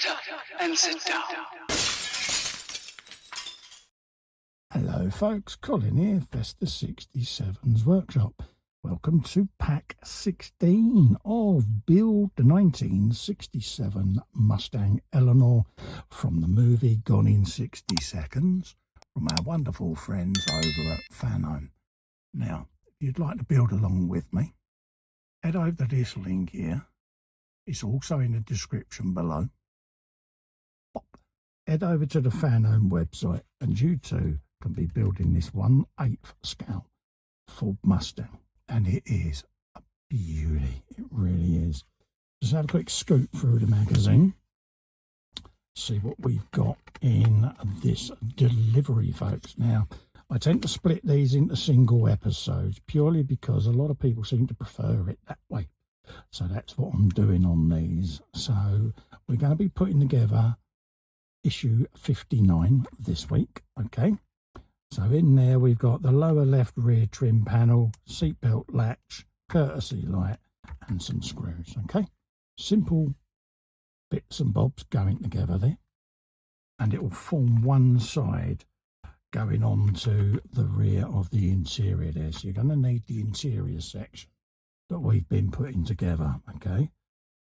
up and sit down. Hello folks, Colin here, Festa 67's Workshop. Welcome to pack 16 of Build the 1967 Mustang Eleanor from the movie Gone in 60 Seconds from our wonderful friends over at Fanhome. Now, if you'd like to build along with me, head over to this link here. It's also in the description below. Head over to the Fanhome website and you too can be building this 1/8 scale Ford Mustang, and it is a beauty. It really is. Just have a quick scoop through the magazine, see what we've got in this delivery, folks. Now, I tend to split these into single episodes purely because a lot of people seem to prefer it that way. So that's what I'm doing on these. So we're going to be putting together issue 59 this week, okay? So in there we've got the lower left rear trim panel, seatbelt latch, courtesy light and some screws, okay? Simple bits and bobs going together there. And it will form one side going on to the rear of the interior there. So you're going to need the interior section that we've been putting together, okay?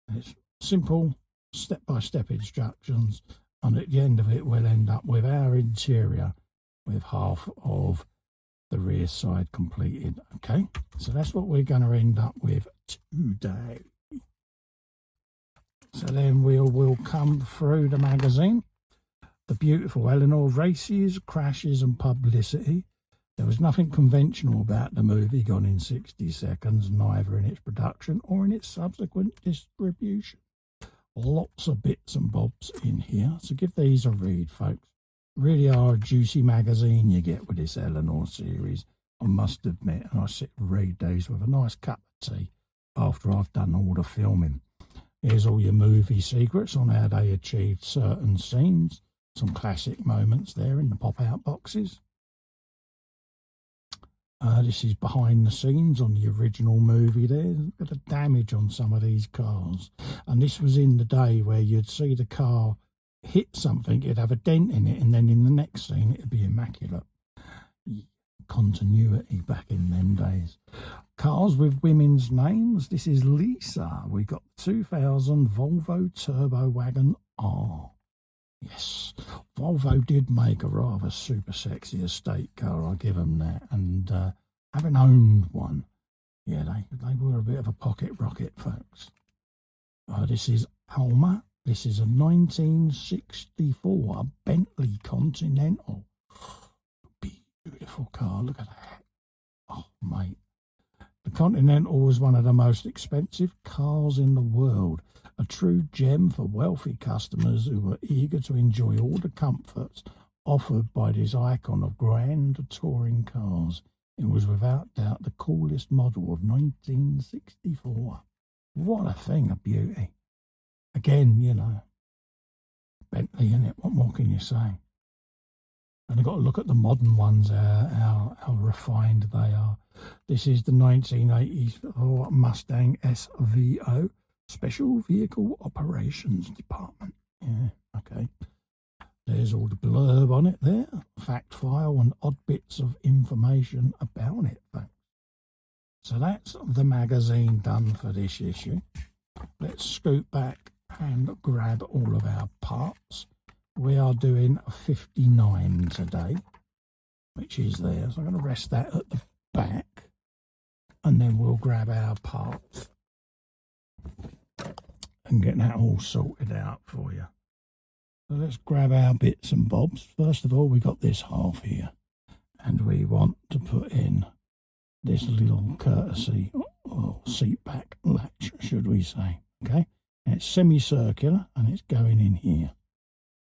And it's simple step-by-step instructions, and at the end of it we'll end up with our interior with half of the rear side completed, okay? So that's what we're going to end up with today. So then we'll come through the magazine. The beautiful Eleanor races, crashes and publicity. There was nothing conventional about the movie Gone in 60 Seconds, neither in its production or in its subsequent distribution. Lots of bits and bobs in here, so give these a read, folks. Really are a juicy magazine you get with this Eleanor series, I must admit, and I sit and read these with a nice cup of tea after I've done all the filming. Here's all your movie secrets on how they achieved certain scenes, some classic moments there in the pop-out boxes. This is behind the scenes on the original movie there. Look at the damage on some of these cars. And this was in the day where you'd see the car hit something, it'd have a dent in it, and then in the next scene it'd be immaculate. Continuity back in them days. Cars with women's names. This is Lisa. We got 2000 Volvo Turbo Wagon R. Yes, Volvo did make a rather super sexy estate car, I'll give them that. And having owned one, yeah, they were a bit of a pocket rocket, folks. This is Alma. This is a 1964 Bentley Continental. Beautiful car, look at that. Oh, mate. The Continental was one of the most expensive cars in the world. A true gem for wealthy customers who were eager to enjoy all the comforts offered by this icon of grand touring cars. It was without doubt the coolest model of 1964. What a thing of beauty. Again, you know, Bentley, innit? What more can you say? And I've got to look at the modern ones, how refined they are. This is the 1984 Mustang SVO, Special Vehicle Operations Department. Yeah, okay. There's all the blurb on it there, fact file and odd bits of information about it, folks. So that's the magazine done for this issue. Let's scoot back and grab all of our parts. We are doing 59 today, which is there. So I'm going to rest that at the back, and then we'll grab our parts and get that all sorted out for you. So let's grab our bits and bobs. First of all, we got this half here, and we want to put in this little courtesy or seat back latch, should we say, okay? And it's semicircular and it's going in here,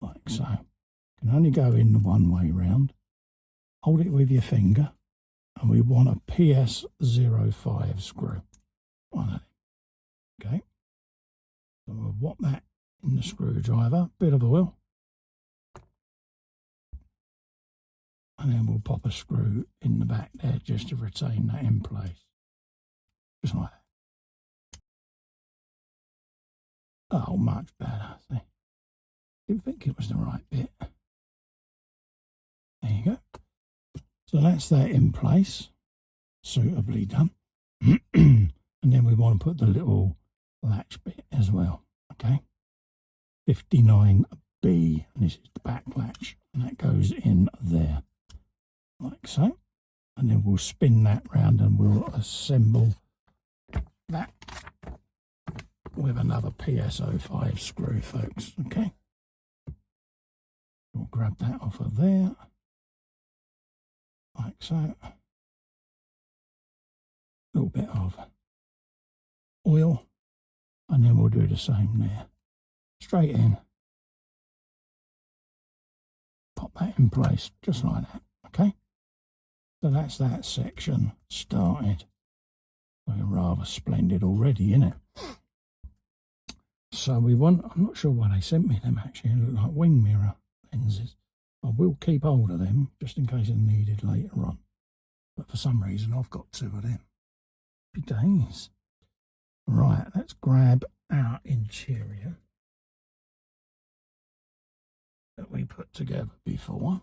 like so. Can only go in the one way round. Hold it with your finger, and we want a PS05 screw. One of them, okay? So we'll whop that in the screwdriver, bit of oil, and then we'll pop a screw in the back there just to retain that in place. Just like that. Oh, much better. See? Didn't think it was the right bit. There you go. So that's that in place, suitably done. And then we want to put the little latch bit as well, okay? 59B, and this is the back latch, and that goes in there, like so. And then we'll spin that round and we'll assemble that with another PSO5 screw, folks, okay? We'll grab that off of there, like so. A little bit of oil, and then we'll do the same there. Straight in. Pop that in place, just like that, okay? So that's that section started. Looking rather splendid already, isn't it? So we want, I'm not sure why they sent me them actually, they look like wing mirror lenses. I will keep hold of them just in case they're needed later on. But for some reason I've got two of them. Happy days. Right, let's grab our interior that we put together before.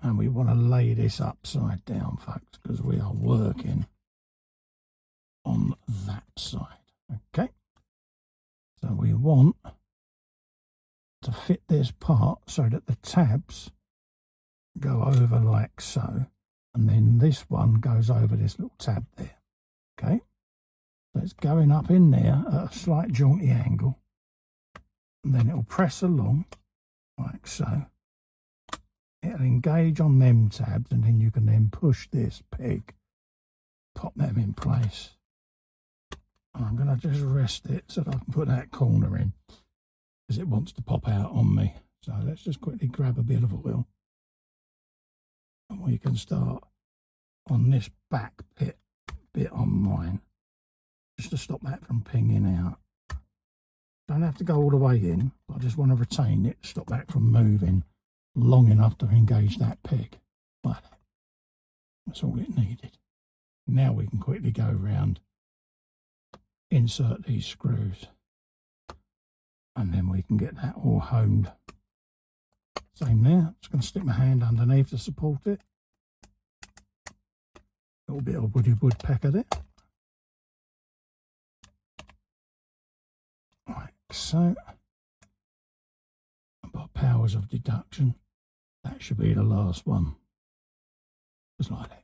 And we want to lay this upside down, folks, because we are working on that side. Okay. So we want to fit this part so that the tabs go over like so, and then this one goes over this little tab there. Okay, so it's going up in there at a slight jaunty angle, and then it'll press along like so. It'll engage on them tabs, and then you can then push this peg, pop them in place. I'm going to just rest it so that I can put that corner in, because it wants to pop out on me. So let's just quickly grab a bit of oil, and we can start on this back bit on mine, just to stop that from pinging out. Don't have to go all the way in, but I just want to retain it, stop that from moving long enough to engage that peg like that. That's all it needed. Now we can quickly go round, insert these screws, and then we can get that all homed. Same there. Just going to stick my hand underneath to support it. A little bit of woodpecker there. Like so. By powers of deduction, that should be the last one. Just like that.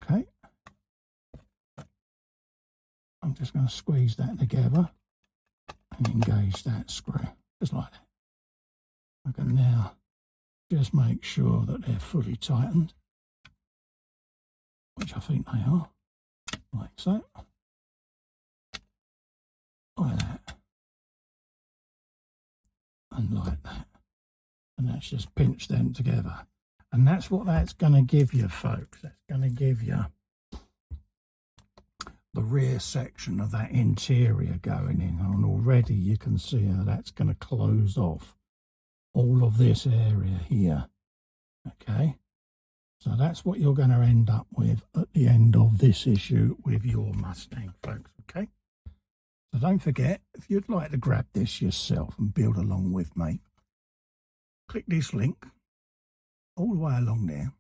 Okay. I'm just going to squeeze that together and engage that screw, just like that. I can now just make sure that they're fully tightened, which I think they are, like so, like that, and like that. And that's just pinch them together. And that's what that's going to give you, folks. That's going to give you the rear section of that interior going in, and already you can see how that's going to close off all of this area here. Okay, so that's what you're going to end up with at the end of this issue with your Mustang, folks. Okay, so don't forget, if you'd like to grab this yourself and build along with me, click this link all the way along there.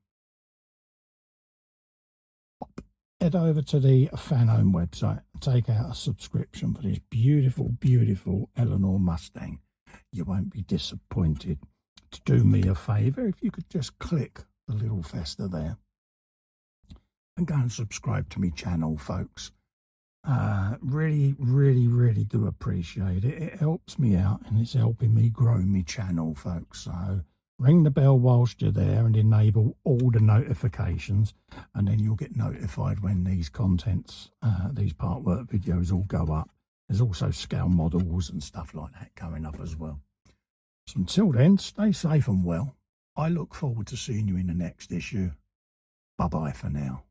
Head over to the Fanhome website and take out a subscription for this beautiful, beautiful Eleanor Mustang. You won't be disappointed. To do me a favour, if you could just click the little festa there and go and subscribe to my channel, folks. Really, really, really do appreciate it. It helps me out, and it's helping me grow my channel, folks. So ring the bell whilst you're there and enable all the notifications, and then you'll get notified when these contents, these part work videos all go up. There's also scale models and stuff like that going up as well. So until then, stay safe and well. I look forward to seeing you in the next issue. Bye-bye for now.